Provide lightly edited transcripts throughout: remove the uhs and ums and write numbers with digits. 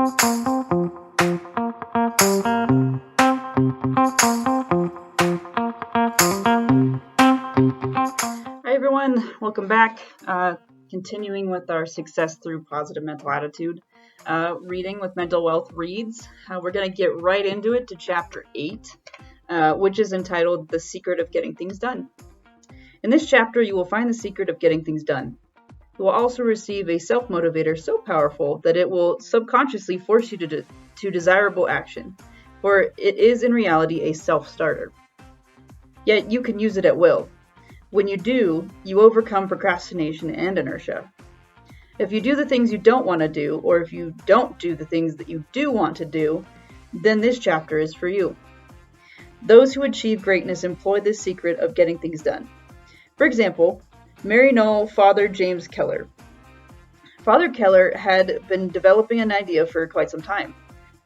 Hi everyone, welcome back. Continuing with our Success Through Positive Mental Attitude reading with Mental Wealth Reads. We're going to get right into it to Chapter 8, which is entitled The Secret of Getting Things Done. In this chapter, you will find the secret of getting things done. You will also receive a self-motivator so powerful that it will subconsciously force you to desirable action, for it is in reality a self-starter. Yet you can use it at will. When you do, you overcome procrastination and inertia. If you do the things you don't want to do, or if you don't do the things that you do want to do, then this chapter is for you. Those who achieve greatness employ this secret of getting things done. For example, Mary Knoll, Father James Keller. Father Keller had been developing an idea for quite some time.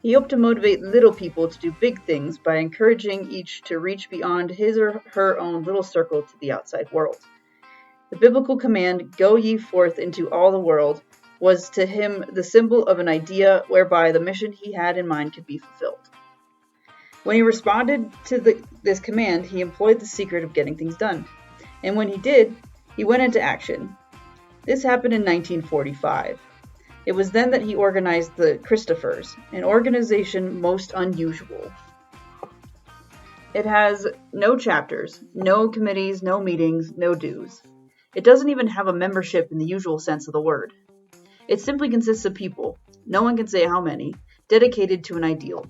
He hoped to motivate little people to do big things by encouraging each to reach beyond his or her own little circle to the outside world. The biblical command, "Go ye forth into all the world," was to him the symbol of an idea whereby the mission he had in mind could be fulfilled. When he responded to this command, he employed the secret of getting things done. And when he did, he went into action. This happened in 1945. It was then that he organized the Christophers, an organization most unusual. It has no chapters, no committees, no meetings, no dues. It doesn't even have a membership in the usual sense of the word. It simply consists of people, no one can say how many, dedicated to an ideal.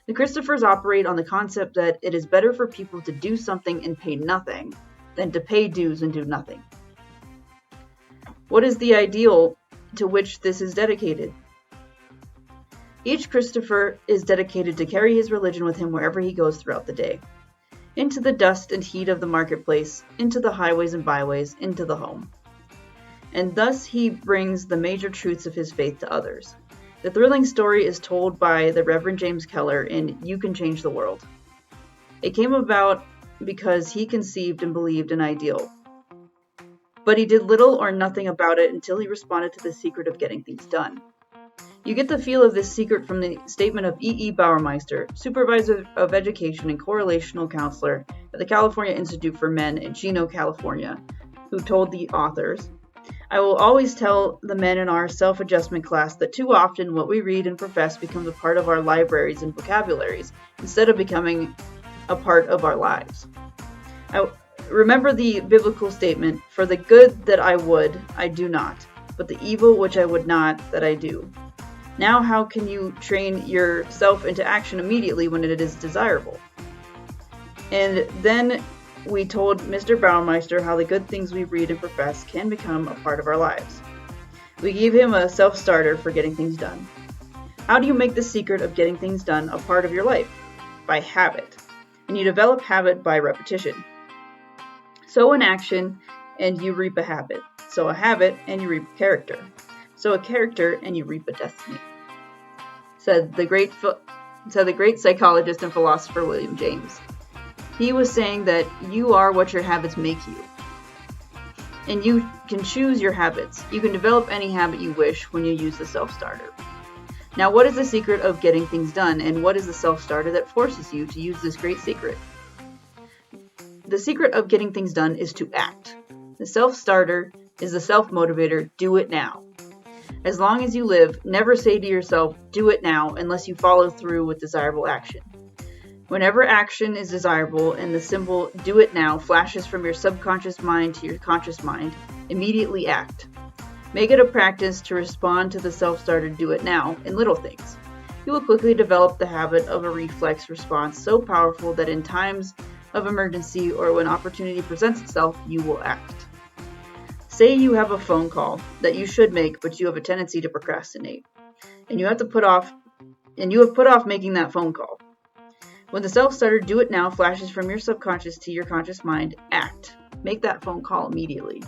The Christophers operate on the concept that it is better for people to do something and pay nothing than to pay dues and do nothing. What is the ideal to which this is dedicated? Each Christopher is dedicated to carry his religion with him wherever he goes throughout the day. Into the dust and heat of the marketplace, into the highways and byways, into the home. And thus he brings the major truths of his faith to others. The thrilling story is told by the Reverend James Keller in You Can Change the World. It came about because he conceived and believed an ideal. But he did little or nothing about it until he responded to the secret of getting things done. You get the feel of this secret from the statement of E. Bauermeister, Supervisor of Education and Correlational Counselor at the California Institute for Men in Chino, California, who told the authors, "I will always tell the men in our self-adjustment class that too often what we read and profess becomes a part of our libraries and vocabularies, instead of becoming a part of our lives. Remember the biblical statement, 'For the good that I would, I do not, but the evil which I would not, that I do.' Now how can you train yourself into action immediately when it is desirable?" And then we told Mr. Baumeister how the good things we read and profess can become a part of our lives. We gave him a self-starter for getting things done. How do you make the secret of getting things done a part of your life? By habit. And you develop habit by repetition. Sow an action and you reap a habit. Sow a habit and you reap a character. Sow a character and you reap a destiny. Said the great psychologist and philosopher William James. He was saying that you are what your habits make you. And you can choose your habits. You can develop any habit you wish when you use the self-starter. Now, what is the secret of getting things done, and what is the self-starter that forces you to use this great secret? The secret of getting things done is to act. The self-starter is the self-motivator, do it now. As long as you live, never say to yourself, do it now, unless you follow through with desirable action. Whenever action is desirable and the symbol do it now flashes from your subconscious mind to your conscious mind, immediately act. Make it a practice to respond to the self-starter do it now in little things. You will quickly develop the habit of a reflex response so powerful that in times of emergency or when opportunity presents itself, you will act. Say you have a phone call that you should make, but you have a tendency to procrastinate, and you have put off making that phone call. When the self-starter do it now flashes from your subconscious to your conscious mind, act. Make that phone call immediately.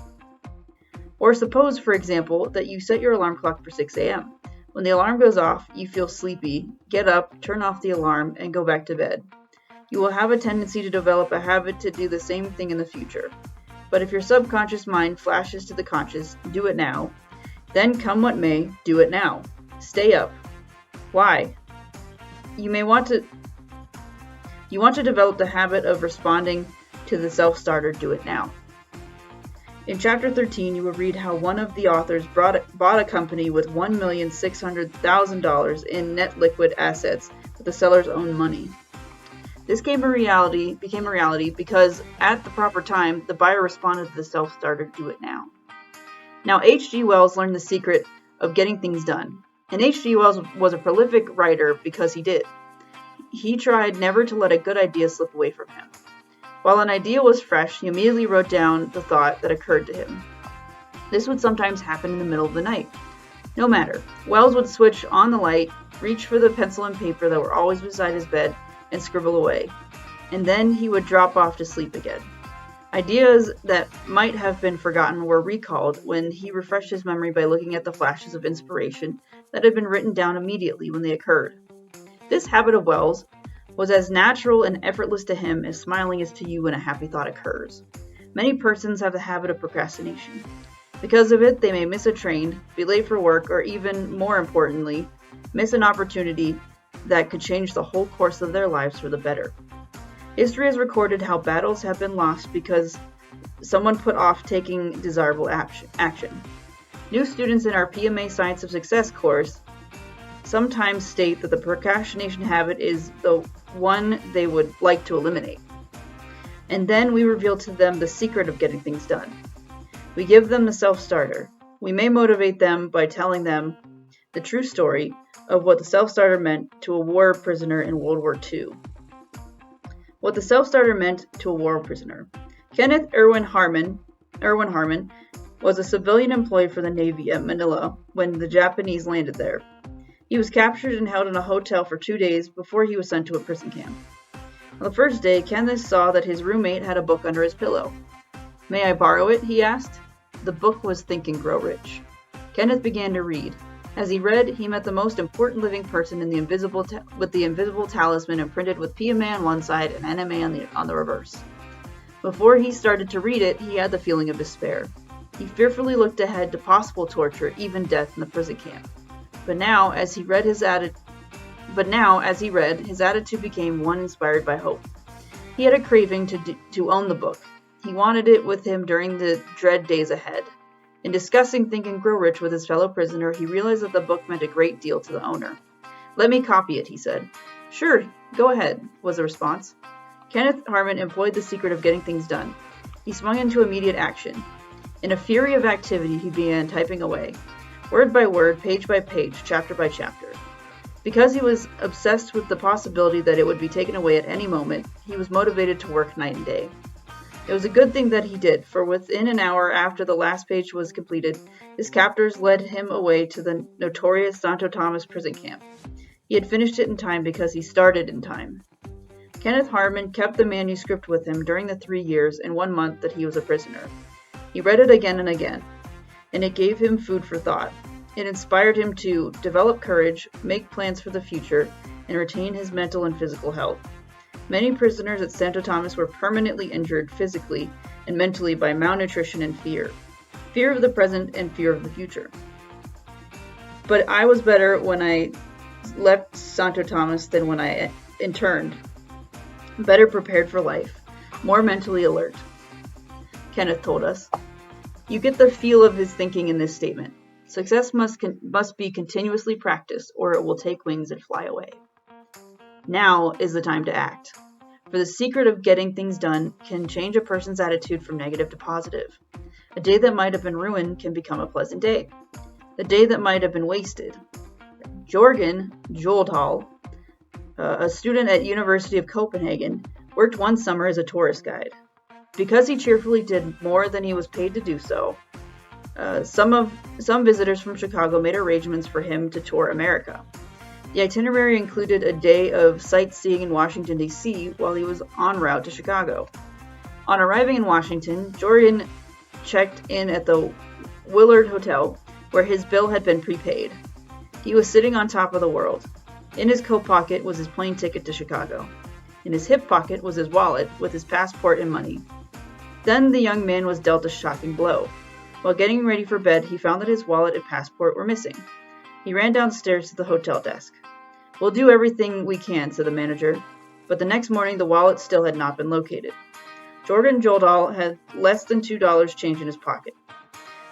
Or suppose, for example, that you set your alarm clock for 6 a.m. When the alarm goes off, you feel sleepy, get up, turn off the alarm, and go back to bed. You will have a tendency to develop a habit to do the same thing in the future. But if your subconscious mind flashes to the conscious, do it now, then come what may, do it now. Stay up. Why? You want to develop the habit of responding to the self-starter Do It Now. In Chapter 13, you will read how one of the authors bought a company with $1,600,000 in net liquid assets with the seller's own money. This became a reality because at the proper time, the buyer responded to the self-starter Do It Now. Now, H.G. Wells learned the secret of getting things done. And H.G. Wells was a prolific writer because he did. He tried never to let a good idea slip away from him. While an idea was fresh, he immediately wrote down the thought that occurred to him. This would sometimes happen in the middle of the night. No matter, Wells would switch on the light, reach for the pencil and paper that were always beside his bed, and scribble away. And then he would drop off to sleep again. Ideas that might have been forgotten were recalled when he refreshed his memory by looking at the flashes of inspiration that had been written down immediately when they occurred. This habit of Wells was as natural and effortless to him as smiling is to you when a happy thought occurs. Many persons have the habit of procrastination. Because of it, they may miss a train, be late for work, or even more importantly, miss an opportunity that could change the whole course of their lives for the better. History has recorded how battles have been lost because someone put off taking desirable action. New students in our PMA Science of Success course sometimes state that the procrastination habit is the one they would like to eliminate. And then we reveal to them the secret of getting things done. We give them the self-starter. We may motivate them by telling them the true story of what the self-starter meant to a war prisoner in World War II. What the self-starter meant to a war prisoner. Kenneth Erwin Harmon was a civilian employee for the Navy at Manila when the Japanese landed there. He was captured and held in a hotel for 2 days before he was sent to a prison camp. On the first day, Kenneth saw that his roommate had a book under his pillow. "May I borrow it?" he asked. The book was Think and Grow Rich. Kenneth began to read. As he read, he met the most important living person with the invisible talisman imprinted with PMA on one side and NMA on the reverse. Before he started to read it, he had the feeling of despair. He fearfully looked ahead to possible torture, even death in the prison camp. But now, as he read, his attitude became one inspired by hope. He had a craving to own the book. He wanted it with him during the dread days ahead. In discussing Think and Grow Rich with his fellow prisoner, he realized that the book meant a great deal to the owner. "Let me copy it," he said. "Sure, go ahead," was the response. Kenneth Harmon employed the secret of getting things done. He swung into immediate action. In a fury of activity, he began typing away. Word by word, page by page, chapter by chapter. Because he was obsessed with the possibility that it would be taken away at any moment, he was motivated to work night and day. It was a good thing that he did, for within an hour after the last page was completed, his captors led him away to the notorious Santo Tomas prison camp. He had finished it in time because he started in time. Kenneth Harmon kept the manuscript with him during the 3 years and 1 month that he was a prisoner. He read it again and again, and it gave him food for thought. It inspired him to develop courage, make plans for the future, and retain his mental and physical health. Many prisoners at Santo Tomas were permanently injured physically and mentally by malnutrition and fear. Fear of the present and fear of the future. But I was better when I left Santo Tomas than when I interned. Better prepared for life. More mentally alert. Kenneth told us. You get the feel of his thinking in this statement. Success must be continuously practiced, or it will take wings and fly away. Now is the time to act. For the secret of getting things done can change a person's attitude from negative to positive. A day that might have been ruined can become a pleasant day. The day that might have been wasted. Jorgen Joldal, a student at University of Copenhagen, worked one summer as a tourist guide. Because he cheerfully did more than he was paid to do so, some visitors from Chicago made arrangements for him to tour America. The itinerary included a day of sightseeing in Washington, D.C. while he was en route to Chicago. On arriving in Washington, Jorgen checked in at the Willard Hotel, where his bill had been prepaid. He was sitting on top of the world. In his coat pocket was his plane ticket to Chicago. In his hip pocket was his wallet with his passport and money. Then the young man was dealt a shocking blow. While getting ready for bed, he found that his wallet and passport were missing. He ran downstairs to the hotel desk. "We'll do everything we can," said the manager. But the next morning the wallet still had not been located. Jordan Joldahl had less than $2 change in his pocket.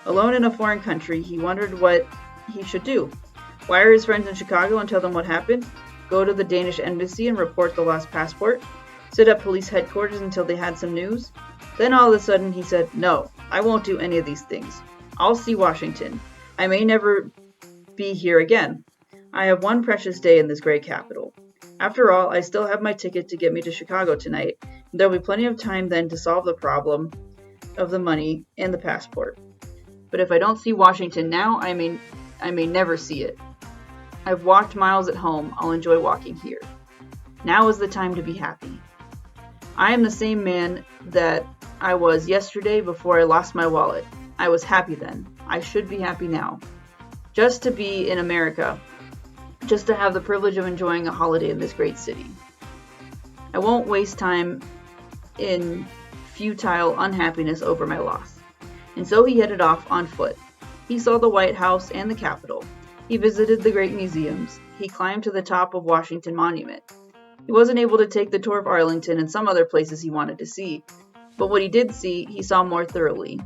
Alone in a foreign country, he wondered what he should do. Wire his friends in Chicago and tell them what happened? Go to the Danish embassy and report the lost passport? Sit at police headquarters until they had some news? Then all of a sudden he said, "No, I won't do any of these things. I'll see Washington. I may never be here again. I have one precious day in this great capital. After all, I still have my ticket to get me to Chicago tonight, and there'll be plenty of time then to solve the problem of the money and the passport. But if I don't see Washington now, I may never see it. I've walked miles at home. I'll enjoy walking here. Now is the time to be happy. I am the same man that I was yesterday before I lost my wallet. I was happy then. I should be happy now. Just to be in America. Just to have the privilege of enjoying a holiday in this great city. I won't waste time in futile unhappiness over my loss." And so he headed off on foot. He saw the White House and the Capitol. He visited the great museums. He climbed to the top of Washington Monument. He wasn't able to take the tour of Arlington and some other places he wanted to see, but what he did see, he saw more thoroughly.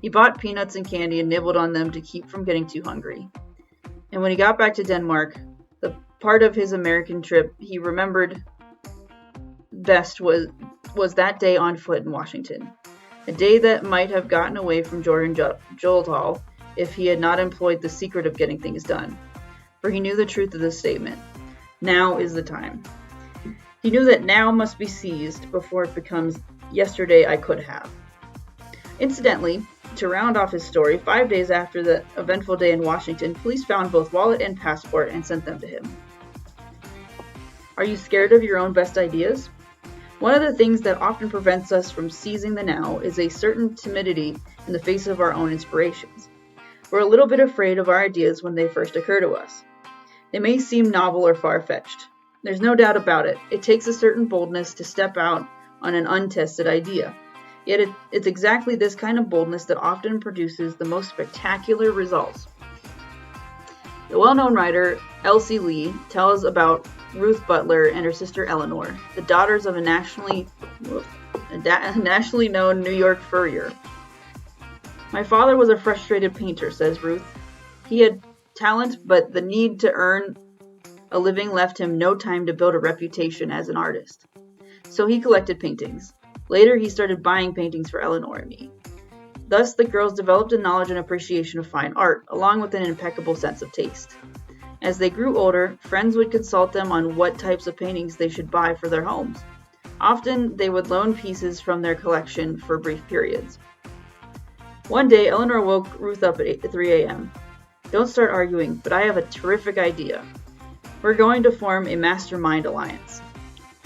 He bought peanuts and candy and nibbled on them to keep from getting too hungry. And when he got back to Denmark, the part of his American trip he remembered best was that day on foot in Washington. A day that might have gotten away from Jordan Joldahl if he had not employed the secret of getting things done. For he knew the truth of this statement. Now is the time. He knew that now must be seized before it becomes yesterday I could have. Incidentally, to round off his story, 5 days after the eventful day in Washington, police found both wallet and passport and sent them to him. Are you scared of your own best ideas? One of the things that often prevents us from seizing the now is a certain timidity in the face of our own inspirations. We're a little bit afraid of our ideas when they first occur to us. They may seem novel or far-fetched. There's no doubt about it. It takes a certain boldness to step out on an untested idea. Yet it's exactly this kind of boldness that often produces the most spectacular results. The well-known writer Elsie Lee tells about Ruth Butler and her sister Eleanor, the daughters of a nationally known New York furrier. "My father was a frustrated painter," says Ruth. "He had talent, but the need to earn a living left him no time to build a reputation as an artist. So he collected paintings. Later, he started buying paintings for Eleanor and me. Thus, the girls developed a knowledge and appreciation of fine art, along with an impeccable sense of taste. As they grew older, friends would consult them on what types of paintings they should buy for their homes. Often, they would loan pieces from their collection for brief periods. One day, Eleanor woke Ruth up at 3 a.m. "Don't start arguing, but I have a terrific idea. We're going to form a mastermind alliance."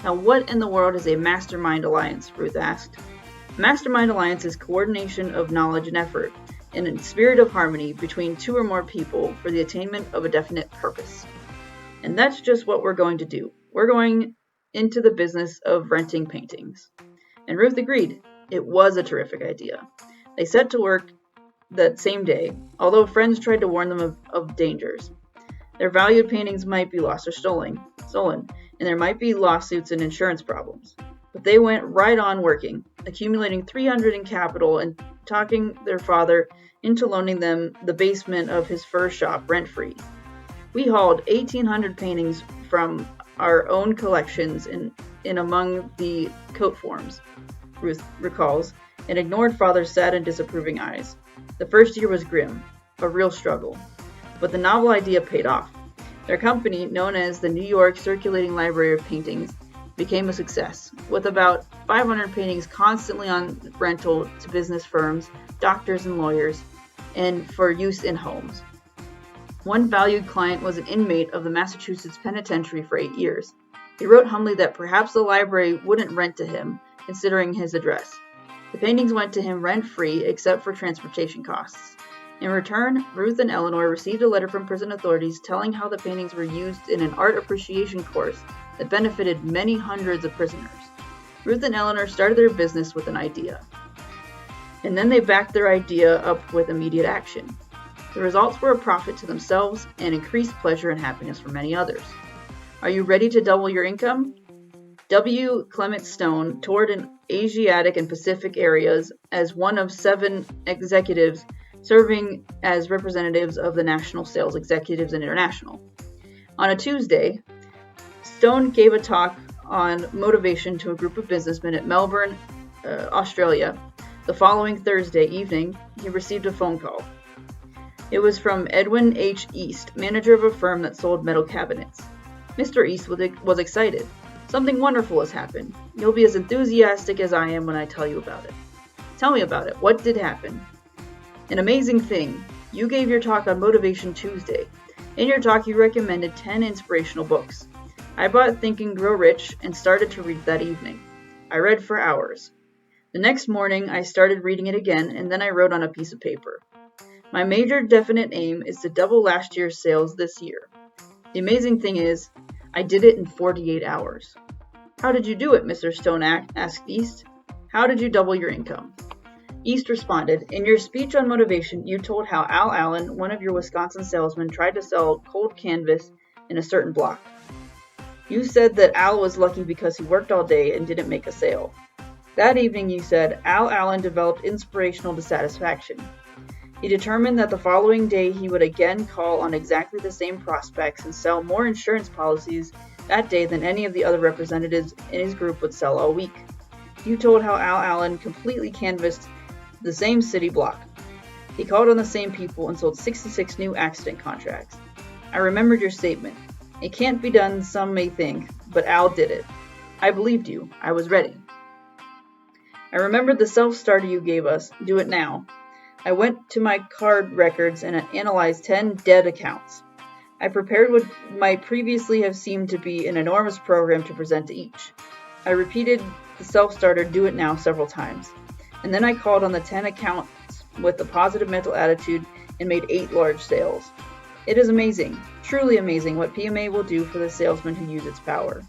Now, what in the world is a mastermind alliance? Ruth asked. Mastermind alliance is coordination of knowledge and effort in a spirit of harmony between two or more people for the attainment of a definite purpose. And that's just what we're going to do. We're going into the business of renting paintings. And Ruth agreed. It was a terrific idea. They set to work that same day, although friends tried to warn them of dangers. Their valued paintings might be lost or stolen, and there might be lawsuits and insurance problems. But they went right on working, accumulating $300 in capital and talking their father into loaning them the basement of his fur shop rent-free. "We hauled 1,800 paintings from our own collections in among the coat forms," Ruth recalls, and ignored father's sad and disapproving eyes. The first year was grim, a real struggle. But the novel idea paid off. Their company, known as the New York Circulating Library of Paintings, became a success, with about 500 paintings constantly on rental to business firms, doctors, and lawyers, and for use in homes. One valued client was an inmate of the Massachusetts Penitentiary for 8 years. He wrote humbly that perhaps the library wouldn't rent to him, considering his address. The paintings went to him rent-free except for transportation costs. In return, Ruth and Eleanor received a letter from prison authorities telling how the paintings were used in an art appreciation course that benefited many hundreds of prisoners. Ruth and Eleanor started their business with an idea. And then they backed their idea up with immediate action. The results were a profit to themselves and increased pleasure and happiness for many others. Are you ready to double your income? W. Clement Stone toured in Asiatic and Pacific areas as one of 7 executives serving as representatives of the National Sales Executives International. On a Tuesday, Stone gave a talk on motivation to a group of businessmen at Melbourne, Australia. The following Thursday evening, he received a phone call. It was from Edwin H. East, manager of a firm that sold metal cabinets. Mr. East was excited. Something wonderful has happened. You'll be as enthusiastic as I am when I tell you about it. Tell me about it. What did happen? An amazing thing. You gave your talk on Motivation Tuesday. In your talk, you recommended 10 inspirational books. I bought Think and Grow Rich and started to read that evening. I read for hours. The next morning, I started reading it again, and then I wrote on a piece of paper. My major definite aim is to double last year's sales this year. The amazing thing is, I did it in 48 hours. How did you do it, Mr. Stone asked East. How did you double your income? East responded, in your speech on motivation, you told how Al Allen, one of your Wisconsin salesmen, tried to sell cold canvas in a certain block. You said that Al was lucky because he worked all day and didn't make a sale. That evening you said Al Allen developed inspirational dissatisfaction. He determined that the following day he would again call on exactly the same prospects and sell more insurance policies that day than any of the other representatives in his group would sell all week. You told how Al Allen completely canvassed the same city block. He called on the same people and sold 66 new accident contracts. I remembered your statement. It can't be done, some may think, but Al did it. I believed you. I was ready. I remembered the self-starter you gave us, Do It Now. I went to my card records and analyzed 10 dead accounts. I prepared what might previously have seemed to be an enormous program to present to each. I repeated the self-starter Do It Now several times. And then I called on the 10 accounts with a positive mental attitude and made 8 large sales. It is amazing, truly amazing, what PMA will do for the salesman who use its power.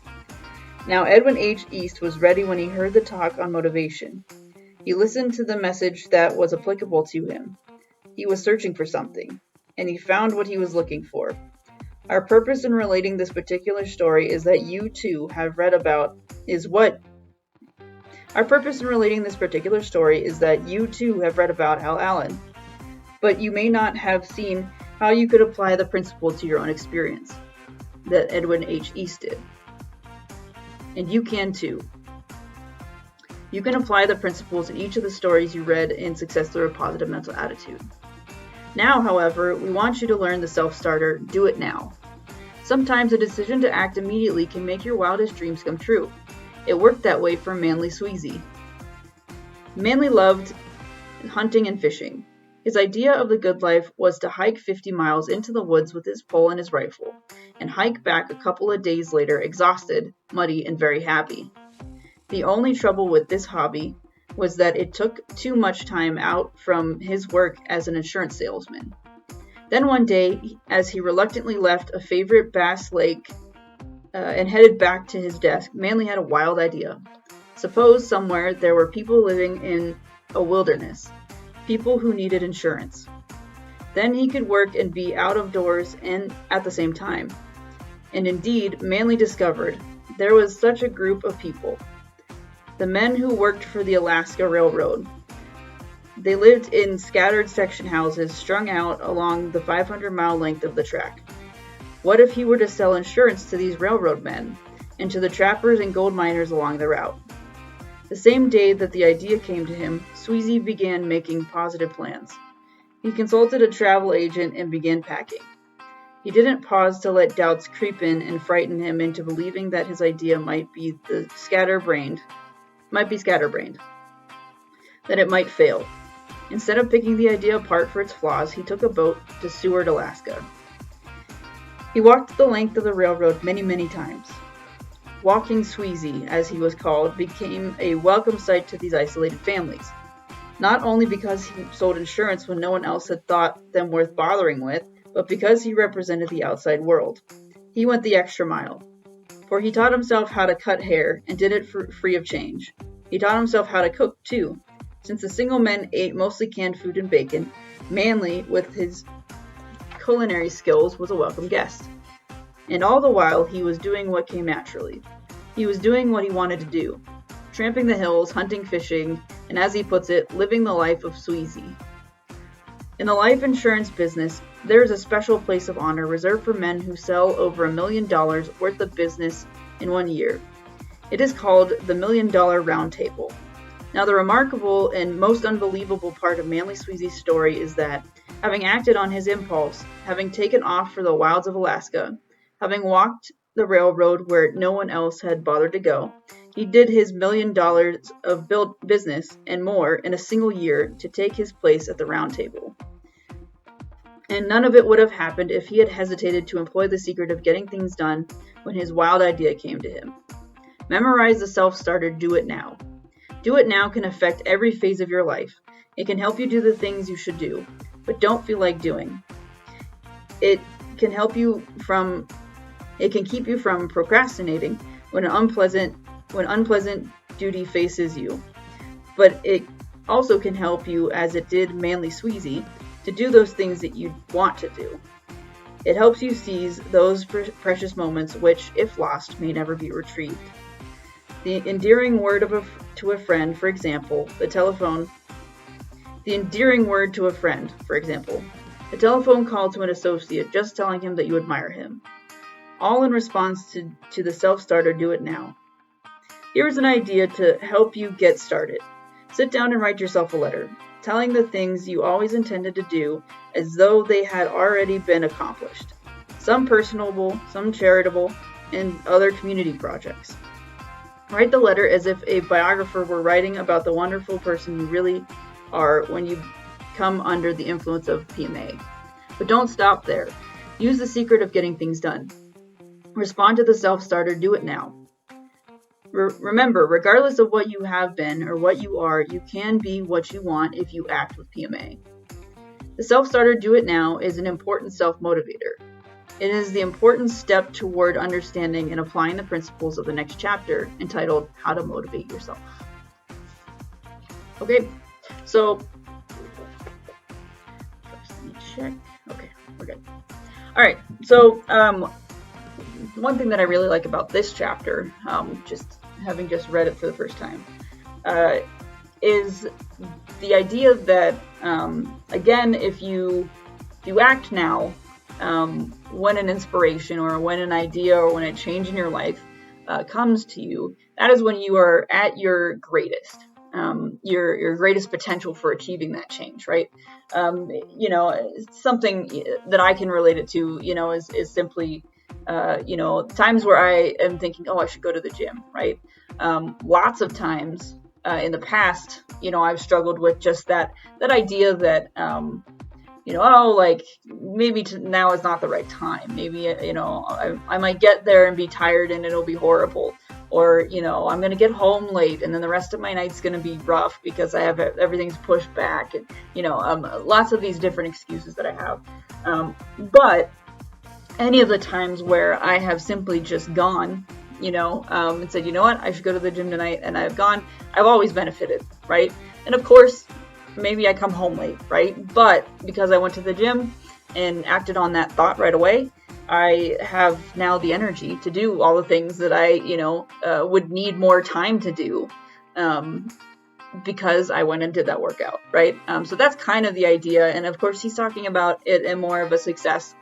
Now Edwin H. East was ready when he heard the talk on motivation. He listened to the message that was applicable to him. He was searching for something, and he found what he was looking for. Our purpose in relating this particular story is that you too have read about Al Allen, but you may not have seen how you could apply the principle to your own experience that Edwin H. East did. And you can too. You can apply the principles in each of the stories you read in Success Through a Positive Mental Attitude. Now, however, we want you to learn the self-starter, Do It Now. Sometimes a decision to act immediately can make your wildest dreams come true. It worked that way for Manly Sweezy. Manly loved hunting and fishing. His idea of the good life was to hike 50 miles into the woods with his pole and his rifle, and hike back a couple of days later exhausted, muddy, and very happy. The only trouble with this hobby was that it took too much time out from his work as an insurance salesman. Then one day, as he reluctantly left a favorite Bass Lake and headed back to his desk, Manly had a wild idea. Suppose somewhere there were people living in a wilderness, people who needed insurance. Then he could work and be out of doors and at the same time. And indeed, Manly discovered there was such a group of people. The men who worked for the Alaska Railroad. They lived in scattered section houses strung out along the 500-mile length of the track. What if he were to sell insurance to these railroad men and to the trappers and gold miners along the route? The same day that the idea came to him, Sweezy began making positive plans. He consulted a travel agent and began packing. He didn't pause to let doubts creep in and frighten him into believing that his idea might be scatterbrained, that it might fail. Instead of picking the idea apart for its flaws, he took a boat to Seward, Alaska. He walked the length of the railroad many, many times. Walking Sweezy, as he was called, became a welcome sight to these isolated families. Not only because he sold insurance when no one else had thought them worth bothering with, but because he represented the outside world. He went the extra mile. For he taught himself how to cut hair and did it free of change. He taught himself how to cook, too. Since the single men ate mostly canned food and bacon, Manly, with his culinary skills, was a welcome guest. And all the while, he was doing what came naturally. He was doing what he wanted to do, tramping the hills, hunting, fishing, and as he puts it, living the life of Sweezy. In the life insurance business, there is a special place of honor reserved for men who sell over $1 million worth of business in 1 year. It is called the $1 Million Round Table. Now, the remarkable and most unbelievable part of Manly Sweezy's story is that, having acted on his impulse, having taken off for the wilds of Alaska, having walked the railroad where no one else had bothered to go, he did his $1 million of business and more in a single year to take his place at the round table. And none of it would have happened if he had hesitated to employ the secret of getting things done when his wild idea came to him. Memorize the self-starter Do It Now. Do It Now can affect every phase of your life. It can help you do the things you should do, but don't feel like doing. It can keep you from procrastinating when unpleasant duty faces you. But it also can help you, as it did Manly Sweezy, to do those things that you want to do. It helps you seize those precious moments which, if lost, may never be retrieved. The endearing word to a friend, for example, the telephone call to an associate just telling him that you admire him. All in response to the self-starter Do It Now. Here's an idea to help you get started. Sit down and write yourself a letter, telling the things you always intended to do as though they had already been accomplished. Some personable, some charitable, and other community projects. Write the letter as if a biographer were writing about the wonderful person you really are when you come under the influence of PMA. But don't stop there. Use the secret of getting things done. Respond to the self-starter Do It Now. Remember, regardless of what you have been or what you are, you can be what you want if you act with PMA. The self-starter Do It Now is an important self-motivator. It is the important step toward understanding and applying the principles of the next chapter, entitled How to Motivate Yourself. Okay, so let me check. Okay, we're good. All right, so one thing that I really like about this chapter, just having just read it for the first time, is the idea that, again, if you act now, when an inspiration or when an idea or when a change in your life comes to you, that is when you are at your greatest, your greatest potential for achieving that change, right? Something that I can relate it to, is simply, times where I am thinking, I should go to the gym, right? Lots of times in the past, I've struggled with just that idea that, maybe now is not the right time. Maybe, I might get there and be tired and it'll be horrible. Or, I'm going to get home late and then the rest of my night's going to be rough because I have everything's pushed back. And, lots of these different excuses that I have. But any of the times where I have simply just gone, and said, I should go to the gym tonight, and I've gone, I've always benefited, right? And of course, maybe I come home late, right? But because I went to the gym and acted on that thought right away, I have now the energy to do all the things that I, would need more time to do, because I went and did that workout, right? So that's kind of the idea. And of course, he's talking about it in more of a success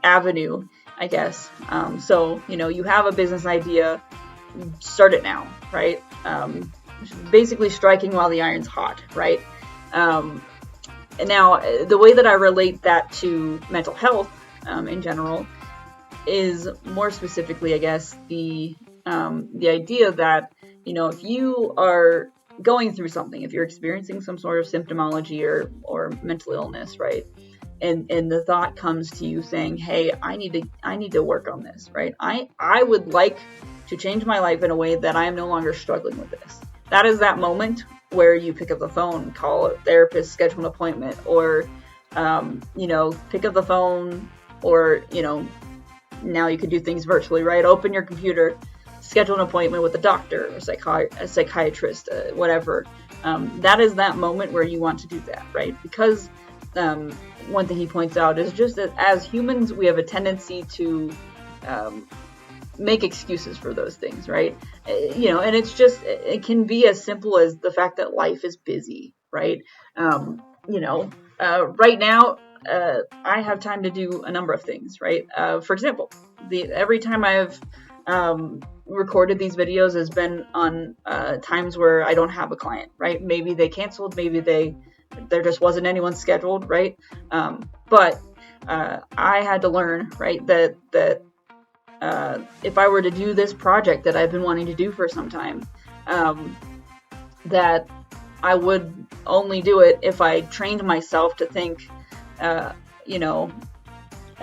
avenue, I guess. So, you have a business idea, start it now, right? Basically striking while the iron's hot, right? And now, the way that I relate that to mental health in general is more specifically, I guess, the idea that, if you are going through something, if you're experiencing some sort of symptomology or mental illness, right? And the thought comes to you saying, hey, I need to work on this, right? I would like to change my life in a way that I am no longer struggling with this. That is that moment where you pick up the phone, call a therapist, schedule an appointment, or, pick up the phone, or, now you can do things virtually, right? Open your computer, schedule an appointment with a doctor, a psychiatrist, whatever. That is that moment where you want to do that, right? Because one thing he points out is just that as humans, we have a tendency to make excuses for those things, right? And it's just, it can be as simple as the fact that life is busy, right? Right now, I have time to do a number of things, right? For example, every time I've recorded these videos has been on times where I don't have a client, right? Maybe they canceled, maybe there just wasn't anyone scheduled, right? But I had to learn, right, that if I were to do this project that I've been wanting to do for some time, that I would only do it if I trained myself to think, as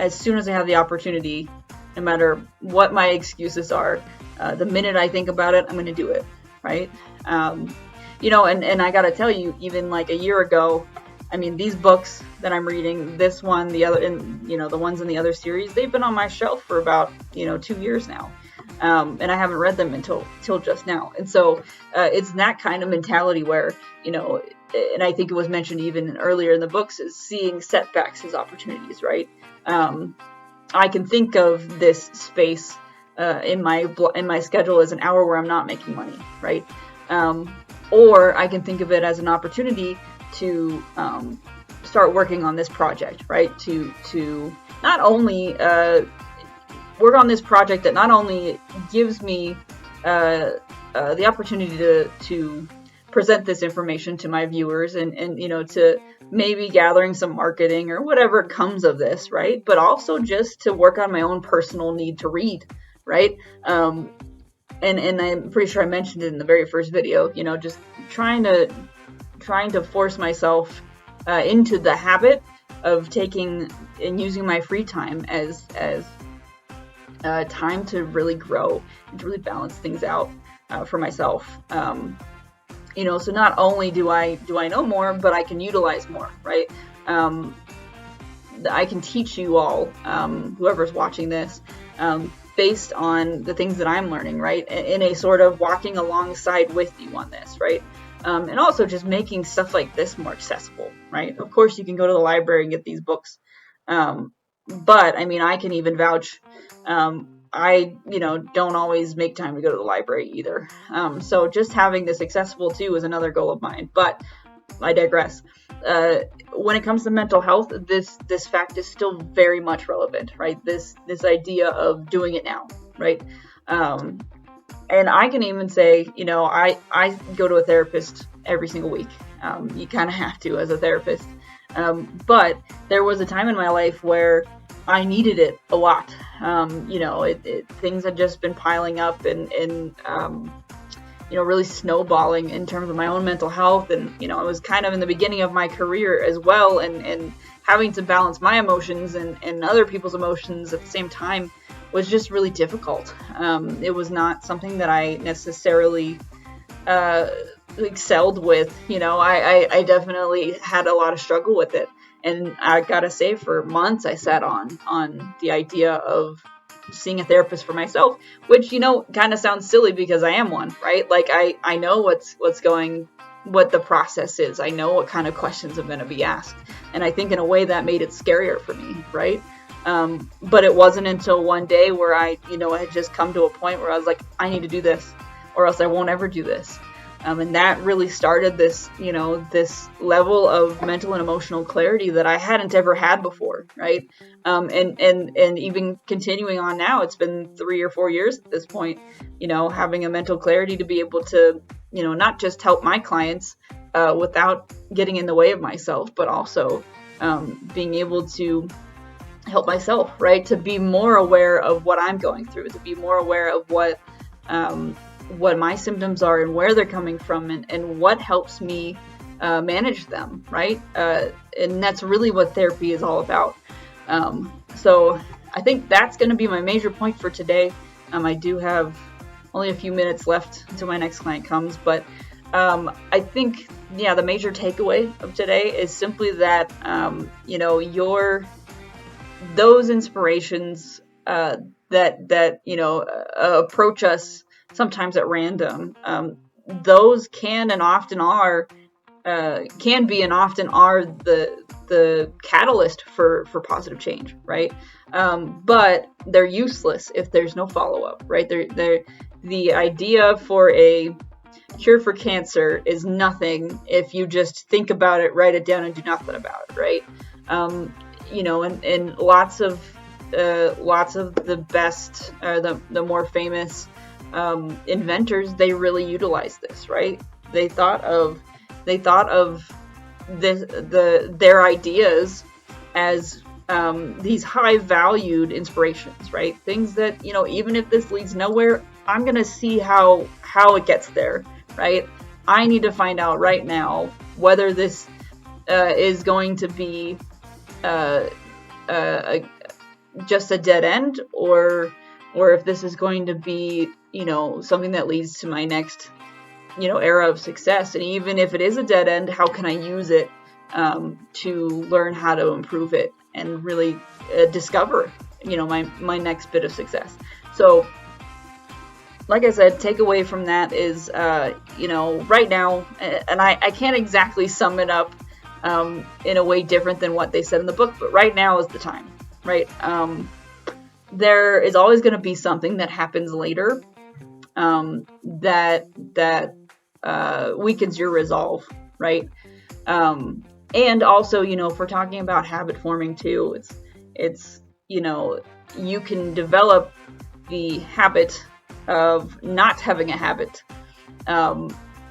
soon as I have the opportunity, no matter what my excuses are, the minute I think about it, I'm going to do it, right? And I got to tell you, even like a year ago, I mean, these books that I'm reading, this one, the other, and the ones in the other series, they've been on my shelf for about 2 years now, and I haven't read them until just now. And so it's that kind of mentality where and I think it was mentioned even earlier in the books, is seeing setbacks as opportunities, right? I can think of this space in my schedule as an hour where I'm not making money, right? Or I can think of it as an opportunity to start working on this project, right? To not only work on this project that not only gives me the opportunity to present this information to my viewers and to maybe gathering some marketing or whatever comes of this, right? But also just to work on my own personal need to read, right? And I'm pretty sure I mentioned it in the very first video, just trying to force myself into the habit of taking and using my free time as time to really grow and to really balance things out for myself. So not only do I know more, but I can utilize more, right? I can teach you all, whoever's watching this, based on the things that I'm learning, right? In a sort of walking alongside with you on this, right? And also just making stuff like this more accessible, right? Of course, you can go to the library and get these books. But I mean, I can even vouch, I don't always make time to go to the library either. So just having this accessible too is another goal of mine, but I digress. When it comes to mental health, this fact is still very much relevant, right? This idea of doing it now, right? And I can even say, I go to a therapist every single week. You kind of have to as a therapist. But there was a time in my life where I needed it a lot. Things had just been piling up and really snowballing in terms of my own mental health. And, I was kind of in the beginning of my career as well, and having to balance my emotions and other people's emotions at the same time was just really difficult. It was not something that I necessarily excelled with. I definitely had a lot of struggle with it. And I gotta say, for months I sat on the idea of seeing a therapist for myself, which, kind of sounds silly because I am one, right? Like I know what the process is. I know what kind of questions I'm going to be asked. And I think in a way that made it scarier for me, right? But it wasn't until one day where I had just come to a point where I was like, I need to do this or else I won't ever do this. And that really started this level of mental and emotional clarity that I hadn't ever had before, right? And even continuing on now, it's been 3 or 4 years at this point, having a mental clarity to be able to, not just help my clients without getting in the way of myself, but also being able to help myself, right? To be more aware of what I'm going through, to be more aware of what my symptoms are and where they're coming from and what helps me manage them, right? And that's really what therapy is all about. So I think that's going to be my major point for today. I do have only a few minutes left until my next client comes, but I think, the major takeaway of today is simply that, those inspirations that approach us sometimes at random, those can and often are can be and often are the catalyst for positive change, right? But they're useless if there's no follow-up, right? The idea for a cure for cancer is nothing if you just think about it, write it down, and do nothing about it, right? You know, and lots of the best, the more famous inventors, they really utilize this, right? They thought of their ideas as these high valued inspirations, right? Things that, you know, even if this leads nowhere, I'm gonna see how it gets there, right? I need to find out right now whether this is going to be just a dead end, or if this is going to be, you know, something that leads to my next, you know, era of success. And even if it is a dead end, how can I use it to learn how to improve it and really discover, you know, my next bit of success. So like I said, takeaway from that is, you know, right now, and I can't exactly sum it up in a way different than what they said in the book, but right now is the time, right? There is always going to be something that happens later that weakens your resolve, right? And also, you know, if we're talking about habit forming too, it's you know, you can develop the habit of not having a habit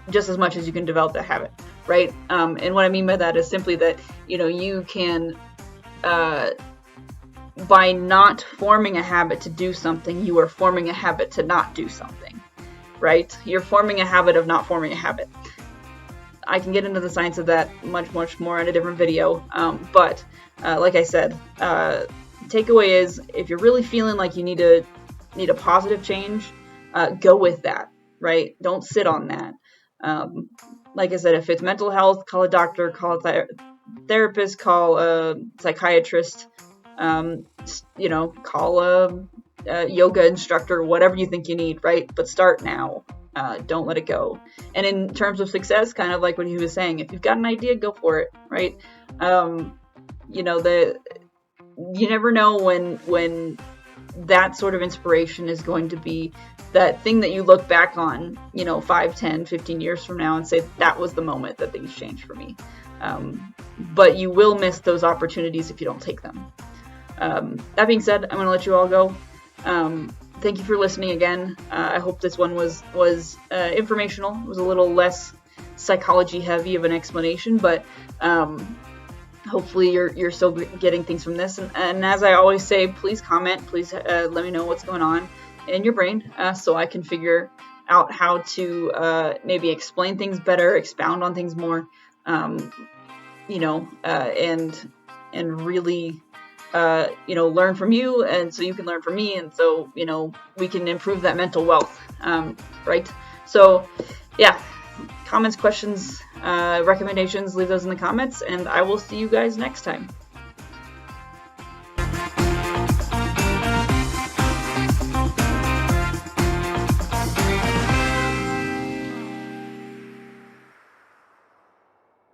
just as much as you can develop the habit, right? And what I mean by that is simply that, you know, you can by not forming a habit to do something, you are forming a habit to not do something, right? You're forming a habit of not forming a habit. I can get into the science of that much more in a different video, but like I said, takeaway is, if you're really feeling like you need a positive change, go with that, right? Don't sit on that. Like I said, if it's mental health, call a doctor, call a therapist, call a psychiatrist, you know, call a yoga instructor, whatever you think you need, right? But start now. Don't let it go. And in terms of success, kind of like what he was saying, if you've got an idea, go for it, right? You know, you never know when that sort of inspiration is going to be that thing that you look back on, you know, 5, 10, 15 years from now and say, that was the moment that things changed for me. But you will miss those opportunities if you don't take them. That being said, I'm going to let you all go. Thank you for listening again. I hope this one was informational. It was a little less psychology heavy of an explanation, but hopefully you're still getting things from this. And as I always say, please comment. Please let me know what's going on in your brain, so I can figure out how to maybe explain things better, expound on things more, you know, and really you know, learn from you, and so you can learn from me, and so, you know, we can improve that mental wealth, right? So yeah, comments, questions, recommendations, leave those in the comments, and I will see you guys next time.